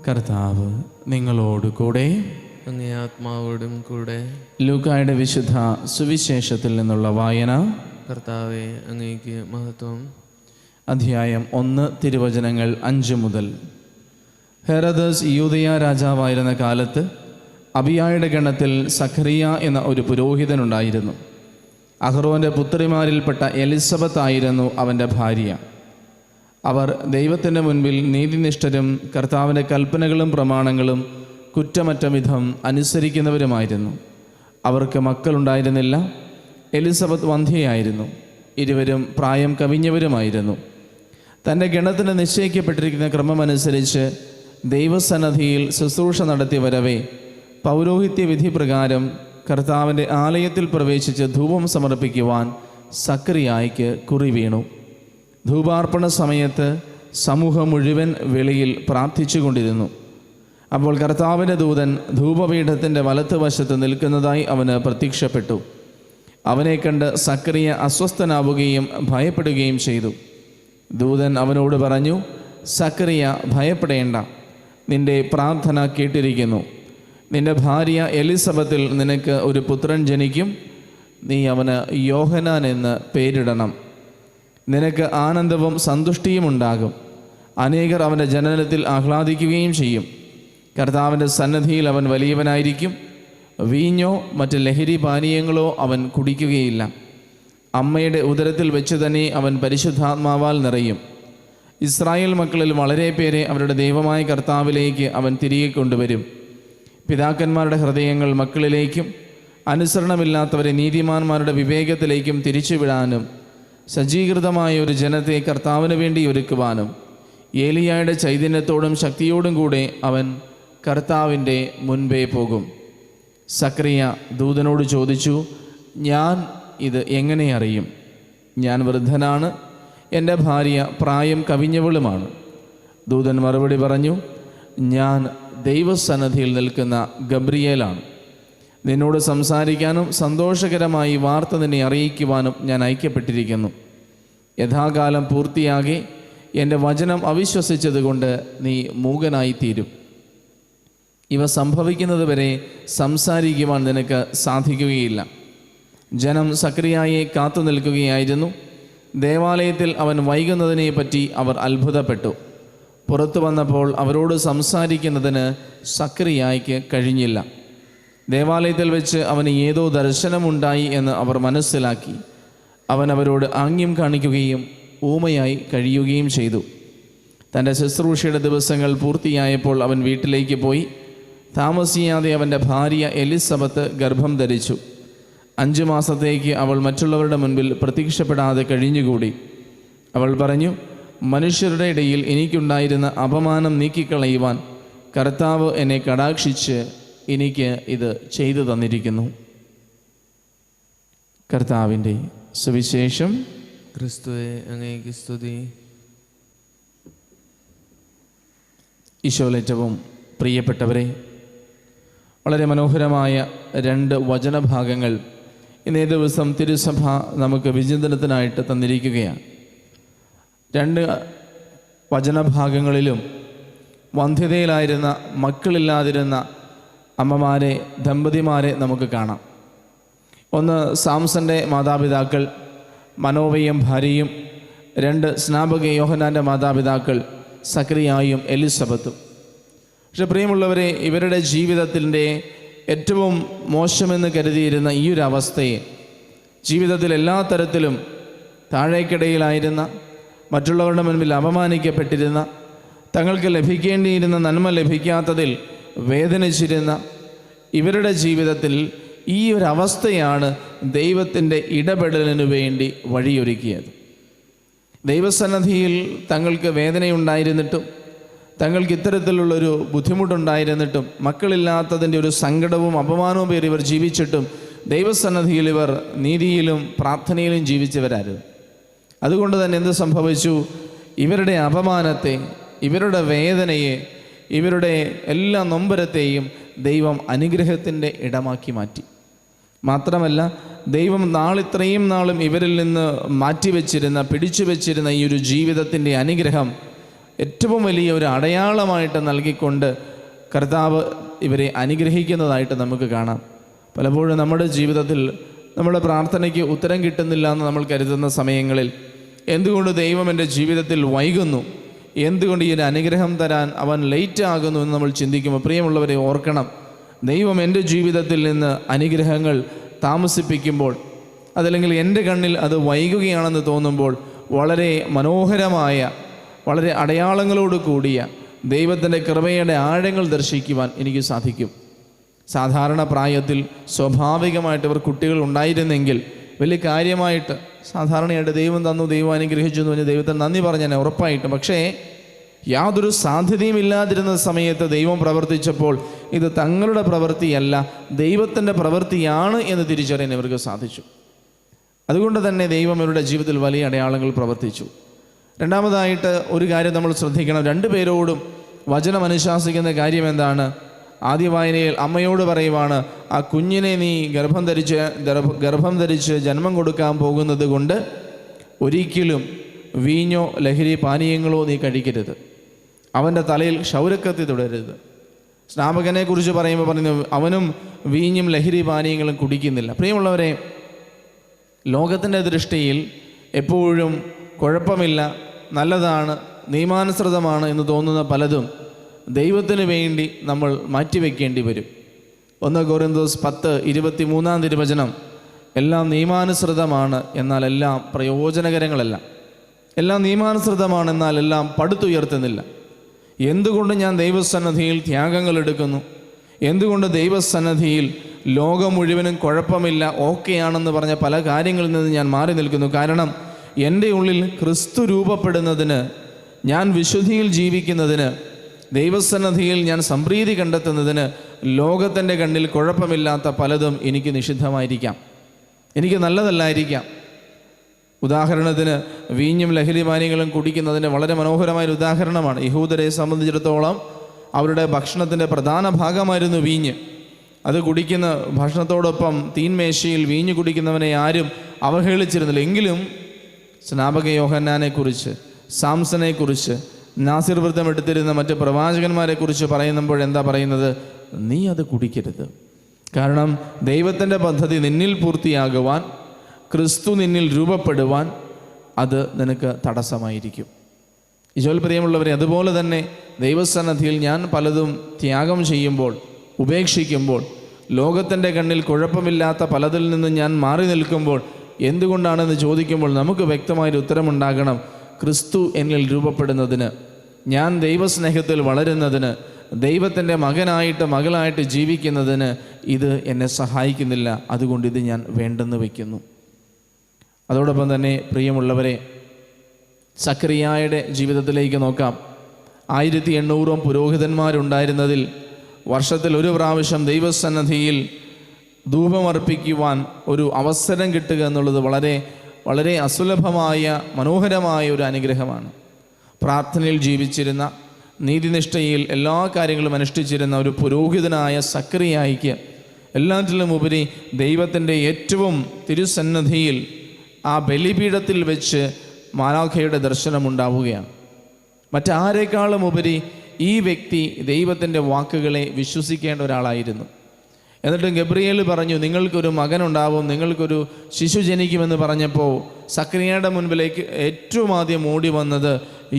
കർത്താവ് നിങ്ങളോട് കൂടെ. അങ്ങേ ആത്മാവോടും കൂടെ. ലൂക്കായുടെ വിശുദ്ധ സുവിശേഷത്തിൽ നിന്നുള്ള വായന. കർത്താവേ, അങ്ങേക്ക് മഹത്വം. അധ്യായം 1, തിരുവചനങ്ങൾ 5 മുതൽ. ഹെറോദസ് യൂദയ രാജാവായിരുന്ന കാലത്ത് അബിയായുടെ ഗണത്തിൽ സഖറിയ എന്ന ഒരു പുരോഹിതനുണ്ടായിരുന്നു. അഹ്റോൻ്റെ പുത്രിമാരിൽപ്പെട്ട എലിസബത്ത് ആയിരുന്നു അവൻ്റെ ഭാര്യ. അവർ ദൈവത്തിൻ്റെ മുൻപിൽ നീതിനിഷ്ഠരും കർത്താവിൻ്റെ കൽപ്പനകളും പ്രമാണങ്ങളും കുറ്റമറ്റ വിധം അനുസരിക്കുന്നവരുമായിരുന്നു. അവർക്ക് മക്കളുണ്ടായിരുന്നില്ല. എലിസബത്ത് വന്ധ്യയായിരുന്നു. ഇരുവരും പ്രായം കവിഞ്ഞവരുമായിരുന്നു. തൻ്റെ ഗണത്തിന് നിശ്ചയിക്കപ്പെട്ടിരിക്കുന്ന ക്രമമനുസരിച്ച് ദൈവസന്നിധിയിൽ ശുശ്രൂഷ നടത്തി വരവേ പൗരോഹിത്യ വിധി പ്രകാരം കർത്താവിൻ്റെ ആലയത്തിൽ പ്രവേശിച്ച് ധൂപം സമർപ്പിക്കുവാൻ സക്കറിയായ്ക്ക് കുറി വീണു. ധൂപാർപ്പണ സമയത്ത് സമൂഹം മുഴുവൻ വെളിയിൽ പ്രാർത്ഥിച്ചു കൊണ്ടിരുന്നു. അപ്പോൾ കർത്താവിൻ്റെ ദൂതൻ ധൂപപീഠത്തിൻ്റെ വലത്തുവശത്ത് നിൽക്കുന്നതായി അവന് പ്രത്യക്ഷപ്പെട്ടു. അവനെ കണ്ട് സക്കറിയ അസ്വസ്ഥനാവുകയും ഭയപ്പെടുകയും ചെയ്തു. ദൂതൻ അവനോട് പറഞ്ഞു, സക്കറിയ, ഭയപ്പെടേണ്ട, നിന്റെ പ്രാർത്ഥന കേട്ടിരിക്കുന്നു. നിന്റെ ഭാര്യ എലിസബത്തിൽ നിനക്ക് ഒരു പുത്രൻ ജനിക്കും. നീ അവന് യോഹന്നാൻ എന്ന് പേരിടണം. നിനക്ക് ആനന്ദവും സന്തുഷ്ടിയും ഉണ്ടാകും. അനേകർ അവൻ്റെ ജനനത്തിൽ ആഹ്ലാദിക്കുകയും ചെയ്യും. കർത്താവിൻ്റെ സന്നിധിയിൽ അവൻ വലിയവനായിരിക്കും. വീഞ്ഞോ മറ്റ് ലഹരി പാനീയങ്ങളോ അവൻ കുടിക്കുകയില്ല. അമ്മയുടെ ഉദരത്തിൽ വെച്ച് തന്നെ അവൻ പരിശുദ്ധാത്മാവാൽ നിറയും. ഇസ്രായേൽ മക്കളിൽ വളരെ പേരെ അവരുടെ ദൈവമായ കർത്താവിലേക്ക് അവൻ തിരികെ കൊണ്ടുവരും. പിതാക്കന്മാരുടെ ഹൃദയങ്ങൾ മക്കളിലേക്കും അനുസരണമില്ലാത്തവരെ നീതിമാന്മാരുടെ വിവേകത്തിലേക്കും തിരിച്ചുവിടാനും സജ്ജീകൃതമായ ഒരു ജനത്തെ കർത്താവിന് വേണ്ടി ഒരുക്കുവാനും ഏലിയായുടെ ചൈതന്യത്തോടും ശക്തിയോടും കൂടെ അവൻ കർത്താവിൻ്റെ മുൻപേ പോകും. സക്കറിയ ദൂതനോട് ചോദിച്ചു, ഞാൻ ഇത് എങ്ങനെ അറിയും? ഞാൻ വൃദ്ധനാണ്, എൻ്റെ ഭാര്യ പ്രായം കവിഞ്ഞവളുമാണ്. ദൂതൻ മറുപടി പറഞ്ഞു, ഞാൻ ദൈവസന്നിധിയിൽ നിൽക്കുന്ന ഗബ്രിയേലാണ്. നിന്നോട് സംസാരിക്കാനും സന്തോഷകരമായി വാർത്ത നിന്നെ അറിയിക്കുവാനും ഞാൻ അയക്കപ്പെട്ടിരിക്കുന്നു. യഥാകാലം പൂർത്തിയാകെ എൻ്റെ വചനം അവിശ്വസിച്ചതുകൊണ്ട് നീ മൂകനായിത്തീരും. ഇവ സംഭവിക്കുന്നതുവരെ സംസാരിക്കുവാൻ നിനക്ക് സാധിക്കുകയില്ല. ജനം സക്കറിയായെ കാത്തു നിൽക്കുകയായിരുന്നു. ദേവാലയത്തിൽ അവൻ വൈകുന്നതിനെപ്പറ്റി അവർ അത്ഭുതപ്പെട്ടു. പുറത്തു വന്നപ്പോൾ അവരോട് സംസാരിക്കുന്നതിന് സക്കറിയായ്ക്ക് കഴിഞ്ഞില്ല. ദേവാലയത്തിൽ വെച്ച് അവന് ഏതോ ദർശനമുണ്ടായി എന്ന് അവർ മനസ്സിലാക്കി. അവൻ അവരോട് ആംഗ്യം കാണിക്കുകയും ഊമയായി കഴിയുകയും ചെയ്തു. തൻ്റെ ശുശ്രൂഷയുടെ ദിവസങ്ങൾ പൂർത്തിയായപ്പോൾ അവൻ വീട്ടിലേക്ക് പോയി. താമസിയാതെ അവൻ്റെ ഭാര്യ എലിസബത്ത് ഗർഭം ധരിച്ചു. 5 മാസത്തേക്ക് അവൾ മറ്റുള്ളവരുടെ മുൻപിൽ പ്രത്യക്ഷപ്പെടാതെ കഴിഞ്ഞുകൂടി. അവൾ പറഞ്ഞു, മനുഷ്യരുടെ ഇടയിൽ എനിക്കുണ്ടായിരുന്ന അപമാനം നീക്കിക്കളയുവാൻ കർത്താവ് എന്നെ കടാക്ഷിച്ച് എനിക്ക് ഇത് ചെയ്തു തന്നിരിക്കുന്നു. കർത്താവിൻ്റെ സുവിശേഷം. ക്രിസ്തുവേ, അങ്ങേക്ക് സ്തുതി. ഈശോയിൽ ഏറ്റവും പ്രിയപ്പെട്ടവരെ, വളരെ മനോഹരമായ 2 വചനഭാഗങ്ങൾ ഇന്നേ ദിവസം തിരുസഭ നമുക്ക് വിചിന്തനത്തിനായിട്ട് തന്നിരിക്കുകയാണ്. 2 വചനഭാഗങ്ങളിലും വന്ധ്യതയിലായിരുന്ന, മക്കളില്ലാതിരുന്ന അമ്മമാരെ, ദമ്പതിമാരെ നമുക്ക് കാണാം. ഒന്ന് സാംസൻ്റെ മാതാപിതാക്കൾ മനോവയും ഭാര്യയും, 2 സ്നാപക യോഹന്നാൻ്റെ മാതാപിതാക്കൾ സക്കറിയായും എലിസബത്തും. പക്ഷെ പ്രിയമുള്ളവരെ, ഇവരുടെ ജീവിതത്തിൻ്റെ ഏറ്റവും മോശമെന്ന് കരുതിയിരുന്ന ഈ ഒരു അവസ്ഥയെ, ജീവിതത്തിൽ എല്ലാ തരത്തിലും താഴേക്കിടയിലായിരുന്ന, മറ്റുള്ളവരുടെ മുൻപിൽ അപമാനിക്കപ്പെട്ടിരുന്ന, തങ്ങൾക്ക് ലഭിക്കേണ്ടിയിരുന്ന നന്മ ലഭിക്കാത്തതിൽ വേദനിച്ചിരുന്ന ഇവരുടെ ജീവിതത്തിൽ ഈ ഒരു അവസ്ഥയാണ് ദൈവത്തിൻ്റെ ഇടപെടലിനു വേണ്ടി വഴിയൊരുക്കിയത്. ദൈവസന്നിധിയിൽ തങ്ങൾക്ക് വേദനയുണ്ടായിരുന്നിട്ടും, തങ്ങൾക്ക് ഇത്തരത്തിലുള്ളൊരു ബുദ്ധിമുട്ടുണ്ടായിരുന്നിട്ടും, മക്കളില്ലാത്തതിൻ്റെ ഒരു സങ്കടവും അപമാനവും പേര് ഇവർ ജീവിച്ചിട്ടും ദൈവസന്നിധിയിൽ ഇവർ നീതിയിലും പ്രാർത്ഥനയിലും ജീവിച്ചവരായിരുന്നു. അതുകൊണ്ട് തന്നെ എന്ത് സംഭവിച്ചു? ഇവരുടെ അപമാനത്തെ, ഇവരുടെ വേദനയെ, ഇവരുടെ എല്ലാ നൊമ്പരത്തെയും ദൈവം അനുഗ്രഹത്തിൻ്റെ ഇടമാക്കി മാറ്റി. മാത്രമല്ല, ദൈവം നാളിത്രയും നാളും ഇവരിൽ നിന്ന് മാറ്റിവെച്ചിരുന്ന, പിടിച്ചു വച്ചിരുന്ന ഈ ഒരു ജീവിതത്തിൻ്റെ അനുഗ്രഹം ഏറ്റവും വലിയ ഒരു അടയാളമായിട്ട് നൽകിക്കൊണ്ട് കർത്താവ് ഇവരെ അനുഗ്രഹിക്കുന്നതായിട്ട് നമുക്ക് കാണാം. പലപ്പോഴും നമ്മുടെ ജീവിതത്തിൽ നമ്മുടെ പ്രാർത്ഥനയ്ക്ക് ഉത്തരം കിട്ടുന്നില്ല എന്ന് നമ്മൾ കരുതുന്ന സമയങ്ങളിൽ എന്തുകൊണ്ട് ദൈവം എൻ്റെ ജീവിതത്തിൽ വൈകുന്നു, എന്തുകൊണ്ട് ഈ ഒരു അനുഗ്രഹം തരാൻ അവൻ ലേറ്റ് ആകുന്നു എന്ന് നമ്മൾ ചിന്തിക്കുമ്പോൾ പ്രിയമുള്ളവരെ ഓർക്കണം, ദൈവം എൻ്റെ ജീവിതത്തിൽ നിന്ന് അനുഗ്രഹങ്ങൾ താമസിപ്പിക്കുമ്പോൾ, അതല്ലെങ്കിൽ എൻ്റെ കണ്ണിൽ അത് വൈകുകയാണെന്ന് തോന്നുമ്പോൾ വളരെ മനോഹരമായ, വളരെ അടയാളങ്ങളോട് കൂടിയ ദൈവത്തിൻ്റെ കൃപയുടെ ആഴങ്ങൾ ദർശിക്കുവാൻ എനിക്ക് സാധിക്കും. സാധാരണ പ്രായത്തിൽ സ്വാഭാവികമായിട്ട് ഇവർ കുട്ടികൾ ഉണ്ടായിരുന്നെങ്കിൽ വലിയ കാര്യമായിട്ട് സാധാരണയായിട്ട് ദൈവം തന്നു, ദൈവം അനുഗ്രഹിച്ചു എന്ന് പറഞ്ഞ് ദൈവത്തിന് നന്ദി പറഞ്ഞാൽ ഉറപ്പായിട്ടും. പക്ഷേ യാതൊരു സാധ്യതയും ഇല്ലാതിരുന്ന സമയത്ത് ദൈവം പ്രവർത്തിച്ചപ്പോൾ ഇത് തങ്ങളുടെ പ്രവൃത്തിയല്ല, ദൈവത്തിൻ്റെ പ്രവൃത്തിയാണ് എന്ന് തിരിച്ചറിയാൻ ഇവർക്ക് സാധിച്ചു. അതുകൊണ്ട് തന്നെ ദൈവം ഇവരുടെ ജീവിതത്തിൽ വലിയ അടയാളങ്ങൾ പ്രവർത്തിച്ചു. രണ്ടാമതായിട്ട് ഒരു കാര്യം നമ്മൾ ശ്രദ്ധിക്കണം, രണ്ടുപേരോടും വചനം അനുശാസിക്കുന്ന കാര്യം എന്താണ്? ആദ്യ വായനയിൽ അമ്മയോട് പറയുവാണ്, ആ കുഞ്ഞിനെ നീ ഗർഭം ധരിച്ച് ജന്മം കൊടുക്കാൻ പോകുന്നത് കൊണ്ട് ഒരിക്കലും വീഞ്ഞോ ലഹരി പാനീയങ്ങളോ നീ കഴിക്കരുത്, അവൻ്റെ തലയിൽ ക്ഷൗരക്കത്തി തുടരരുത്. സ്നാപകനെ കുറിച്ച് പറയുമ്പോൾ പറഞ്ഞു അവനും വീഞ്ഞും ലഹരി പാനീയങ്ങളും കുടിക്കുന്നില്ല. പ്രിയമുള്ളവരെ, ലോകത്തിൻ്റെ ദൃഷ്ടിയിൽ എപ്പോഴും കുഴപ്പമില്ല, നല്ലതാണ്, നിയമാനുസൃതമാണ് എന്ന് തോന്നുന്ന പലതും ദൈവത്തിന് വേണ്ടി നമ്മൾ മാറ്റിവെക്കേണ്ടി വരും. 1 കൊരിന്തോസ് 10:23 തിരുവചനം, എല്ലാം നിയമാനുസൃതമാണ് എന്നാൽ എല്ലാം പ്രയോജനകരങ്ങളല്ല. എല്ലാം നിയമാനുസൃതമാണ് എന്നാൽ എല്ലാം പടുത്തുയർത്തുന്നില്ല. എന്തുകൊണ്ട് ഞാൻ ദൈവസന്നിധിയിൽ ത്യാഗങ്ങൾ എടുക്കുന്നു? എന്തുകൊണ്ട് ദൈവസന്നിധിയിൽ ലോകം മുഴുവനും കുഴപ്പമില്ല, ഓക്കെയാണെന്ന് പറഞ്ഞ പല കാര്യങ്ങളിൽ നിന്ന് ഞാൻ മാറി നിൽക്കുന്നു? കാരണം എൻ്റെ ഉള്ളിൽ ക്രിസ്തു രൂപപ്പെടുന്നതിന്, ഞാൻ വിശുദ്ധിയിൽ ജീവിക്കുന്നതിന്, ദൈവസന്നിധിയിൽ ഞാൻ സംപ്രീതി കണ്ടെത്തുന്നതിന് ലോകത്തിൻ്റെ കണ്ണിൽ കുഴപ്പമില്ലാത്ത പലതും എനിക്ക് നിഷിദ്ധമായിരിക്കാം, എനിക്ക് നല്ലതല്ലായിരിക്കാം. ഉദാഹരണത്തിന് വീഞ്ഞും ലഹരി പാനീയങ്ങളും കുടിക്കുന്നതിൻ്റെ വളരെ മനോഹരമായൊരു ഉദാഹരണമാണ്. യഹൂദരെ സംബന്ധിച്ചിടത്തോളം അവരുടെ ഭക്ഷണത്തിൻ്റെ പ്രധാന ഭാഗമായിരുന്നു വീഞ്ഞ്. അത് കുടിക്കുന്ന ഭക്ഷണത്തോടൊപ്പം തീൻമേശയിൽ വീഞ്ഞ് കുടിക്കുന്നവനെ ആരും അവഹേളിച്ചിരുന്നില്ല. എങ്കിലും സ്നാപക യോഹന്നാനെക്കുറിച്ച്, സാംസനെക്കുറിച്ച്, നാസിർ വ്രതം എടുത്തിരുന്ന മറ്റ് പ്രവാചകന്മാരെക്കുറിച്ച് പറയുമ്പോൾ എന്താ പറയുന്നത്? നീ അത് കുടിക്കരുത്. കാരണം ദൈവത്തിൻ്റെ പദ്ധതി നിന്നിൽ പൂർത്തിയാകുവാൻ, ക്രിസ്തു നിന്നിൽ രൂപപ്പെടുവാൻ അത് നിനക്ക് തടസ്സമായിരിക്കും. ഈശോയിൽ പ്രിയമുള്ളവരെ, അതുപോലെ തന്നെ ദൈവസന്നിധിയിൽ ഞാൻ പലതും ത്യാഗം ചെയ്യുമ്പോൾ, ഉപേക്ഷിക്കുമ്പോൾ, ലോകത്തിൻ്റെ കണ്ണിൽ കുഴപ്പമില്ലാത്ത പലതിൽ നിന്ന് ഞാൻ മാറി നിൽക്കുമ്പോൾ എന്തുകൊണ്ടാണെന്ന് ചോദിക്കുമ്പോൾ നമുക്ക് വ്യക്തമായൊരു ഉത്തരമുണ്ടാകണം. ക്രിസ്തു എന്നിൽ രൂപപ്പെടുന്നതിന്, ഞാൻ ദൈവസ്നേഹത്തിൽ വളരുന്നതിന്, ദൈവത്തിൻ്റെ മകനായിട്ട് മകളായിട്ട് ജീവിക്കുന്നതിന് ഇത് എന്നെ സഹായിക്കുന്നില്ല. അതുകൊണ്ട് ഇത് ഞാൻ വേണ്ടെന്ന് വയ്ക്കുന്നു. അതോടൊപ്പം തന്നെ പ്രിയമുള്ളവരെ, സക്കറിയായുടെ ജീവിതത്തിലേക്ക് നോക്കാം. 1800 പുരോഹിതന്മാരുണ്ടായിരുന്നതിൽ വർഷത്തിൽ ഒരു പ്രാവശ്യം ദൈവസന്നിധിയിൽ ധൂപമർപ്പിക്കുവാൻ ഒരു അവസരം കിട്ടുക എന്നുള്ളത് വളരെ വളരെ അസുലഭമായ മനോഹരമായ ഒരു അനുഗ്രഹമാണ്. പ്രാർത്ഥനയിൽ ജീവിച്ചിരുന്ന, നീതിനിഷ്ഠയിൽ എല്ലാ കാര്യങ്ങളും അനുഷ്ഠിച്ചിരുന്ന ഒരു പുരോഹിതനായ സക്കറിയായിക്ക് എല്ലാറ്റിലും ഉപരി ദൈവത്തിൻ്റെ ഏറ്റവും തിരുസന്നിധിയിൽ ആ ബലിപീഠത്തിൽ വെച്ച് മാലാഖയുടെ ദർശനമുണ്ടാവുകയാണ്. മറ്റാരേക്കാളും ഉപരി ഈ വ്യക്തി ദൈവത്തിൻ്റെ വാക്കുകളെ വിശ്വസിക്കേണ്ട ഒരാളായിരുന്നു. എന്നിട്ട് ഗബ്രിയേൽ പറഞ്ഞു, നിങ്ങൾക്കൊരു മകനുണ്ടാവും, നിങ്ങൾക്കൊരു ശിശു ജനിക്കുമെന്ന് പറഞ്ഞപ്പോൾ സക്കറിയയുടെ മുൻപിലേക്ക് ഏറ്റവും ആദ്യം ഓടി വന്നത്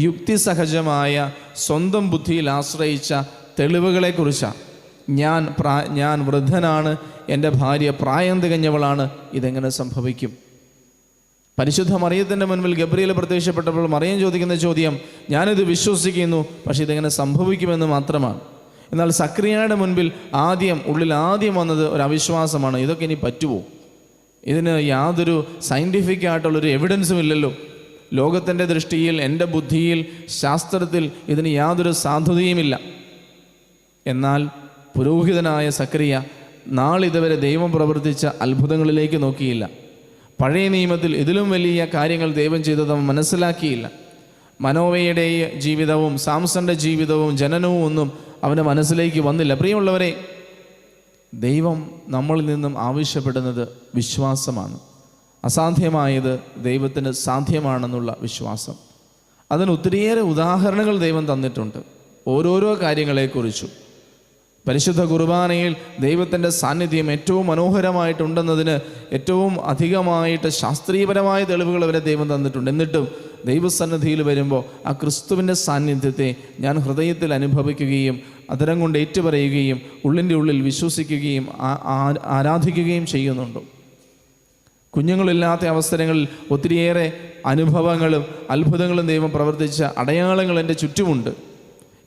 യുക്തിസഹജമായ സ്വന്തം ബുദ്ധിയിൽ ആശ്രയിച്ച തെളിവുകളെക്കുറിച്ചാണ്. ഞാൻ വൃദ്ധനാണ്, എൻ്റെ ഭാര്യ പ്രായം തികഞ്ഞവളാണ്, ഇതെങ്ങനെ സംഭവിക്കും? പരിശുദ്ധ മറിയത്തിൻ്റെ മുൻപിൽ ഗബ്രിയേൽ പ്രത്യക്ഷപ്പെട്ടപ്പോൾ മറിയം ചോദിക്കുന്ന ചോദ്യം, ഞാനിത് വിശ്വസിക്കുന്നു, പക്ഷേ ഇതെങ്ങനെ സംഭവിക്കുമെന്ന് മാത്രമാണ്. എന്നാൽ സക്കറിയയുടെ മുൻപിൽ ഉള്ളിൽ ആദ്യം വന്നത് ഒരു അവിശ്വാസമാണ്. ഇതൊക്കെ ഇനി പറ്റുമോ? ഇതിന് യാതൊരു സയൻറ്റിഫിക് ആയിട്ടുള്ളൊരു എവിഡൻസും ഇല്ലല്ലോ. ലോകത്തിൻ്റെ ദൃഷ്ടിയിൽ, എൻ്റെ ബുദ്ധിയിൽ, ശാസ്ത്രത്തിൽ ഇതിന് യാതൊരു സാധുതയുമില്ല. എന്നാൽ പുരോഹിതനായ സക്കറിയ നാളിതുവരെ ദൈവം പ്രവർത്തിച്ച അത്ഭുതങ്ങളിലേക്ക് നോക്കിയില്ല. പഴയ നിയമത്തിൽ ഇതിലും വലിയ കാര്യങ്ങൾ ദൈവം ചെയ്തത് അവൻ മനസ്സിലാക്കിയില്ല. മനോവയുടെ ജീവിതവും സാംസന്റെ ജീവിതവും ജനനവും ഒന്നും അവൻ്റെ മനസ്സിലേക്ക് വന്നില്ല. പ്രിയമുള്ളവരെ, ദൈവം നമ്മളിൽ നിന്നും ആവശ്യപ്പെടുന്നത് വിശ്വാസമാണ്. അസാധ്യമായത് ദൈവത്തിന് സാധ്യമാണെന്നുള്ള വിശ്വാസം. അതിന് ഒത്തിരിയേറെ ഉദാഹരണങ്ങൾ ദൈവം തന്നിട്ടുണ്ട് ഓരോരോ കാര്യങ്ങളെക്കുറിച്ചും. പരിശുദ്ധ കുർബാനയിൽ ദൈവത്തിൻ്റെ സാന്നിധ്യം ഏറ്റവും മനോഹരമായിട്ടുണ്ടെന്നതിന് ഏറ്റവും അധികമായിട്ട് ശാസ്ത്രീയപരമായ തെളിവുകൾ വരെ ദൈവം തന്നിട്ടുണ്ട്. എന്നിട്ടും ദൈവസന്നിധിയിൽ വരുമ്പോൾ ആ ക്രിസ്തുവിൻ്റെ സാന്നിധ്യത്തെ ഞാൻ ഹൃദയത്തിൽ അനുഭവിക്കുകയും അതരം കൊണ്ട് ഏറ്റുപറയുകയും ഉള്ളിൻ്റെ ഉള്ളിൽ വിശ്വസിക്കുകയും ആരാധിക്കുകയും ചെയ്യുന്നുണ്ട്. കുഞ്ഞുങ്ങളില്ലാത്ത അവസരങ്ങളിൽ ഒത്തിരിയേറെ അനുഭവങ്ങളും അത്ഭുതങ്ങളും ദൈവം പ്രവർത്തിച്ച അടയാളങ്ങൾ എൻ്റെ ചുറ്റുമുണ്ട്.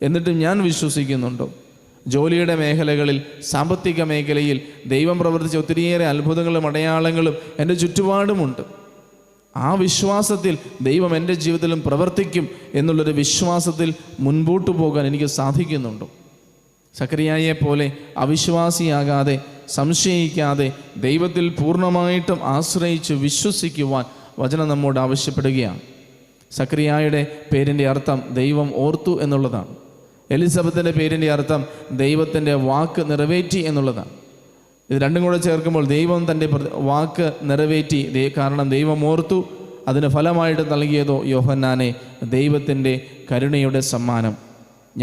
എന്നിട്ടും ഞാൻ വിശ്വസിക്കുന്നുണ്ടോ? ജോലിയുടെ മേഖലകളിൽ, സാമ്പത്തിക മേഖലയിൽ ദൈവം പ്രവർത്തിച്ച ഒത്തിരിയേറെ അത്ഭുതങ്ങളും അടയാളങ്ങളും എൻ്റെ ചുറ്റുപാടുമുണ്ട്. ആ വിശ്വാസത്തിൽ ദൈവം എൻ്റെ ജീവിതത്തിലും പ്രവർത്തിക്കും എന്നുള്ളൊരു വിശ്വാസത്തിൽ മുൻപോട്ട് പോകാൻ എനിക്ക് സാധിക്കുന്നുണ്ടോ? സക്കറിയായെ പോലെ അവിശ്വാസിയാകാതെ, സംശയിക്കാതെ ദൈവത്തിൽ പൂർണ്ണമായിട്ടും ആശ്രയിച്ച് വിശ്വസിക്കുവാൻ വചനം നമ്മോട് ആവശ്യപ്പെടുകയാണ്. സക്കറിയായുടെ പേരിൻ്റെ അർത്ഥം ദൈവം ഓർത്തു എന്നുള്ളതാണ്. എലിസബത്തിൻ്റെ പേരിൻ്റെ അർത്ഥം ദൈവത്തിൻ്റെ വാക്ക് നിറവേറ്റി എന്നുള്ളതാണ്. ഇത് രണ്ടും കൂടെ ചേർക്കുമ്പോൾ ദൈവം തൻ്റെ വാക്ക് നിറവേറ്റി, കാരണം ദൈവം ഓർത്തു. അതിന് ഫലമായിട്ട് നൽകിയതോ യോഹന്നാനെ ദൈവത്തിൻ്റെ കരുണയുടെ സമ്മാനം.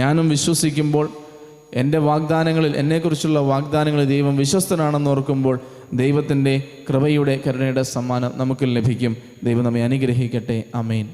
ഞാനും വിശ്വസിക്കുമ്പോൾ എൻ്റെ വാഗ്ദാനങ്ങളിൽ, എന്നെക്കുറിച്ചുള്ള വാഗ്ദാനങ്ങളിൽ ദൈവം വിശ്വസ്തനാണെന്ന് ഓർക്കുമ്പോൾ ദൈവത്തിൻ്റെ കൃപയുടെ കരുണയുടെ സമ്മാനം നമുക്ക് ലഭിക്കും. ദൈവം നമ്മെ അനുഗ്രഹിക്കട്ടെ. ആമേൻ.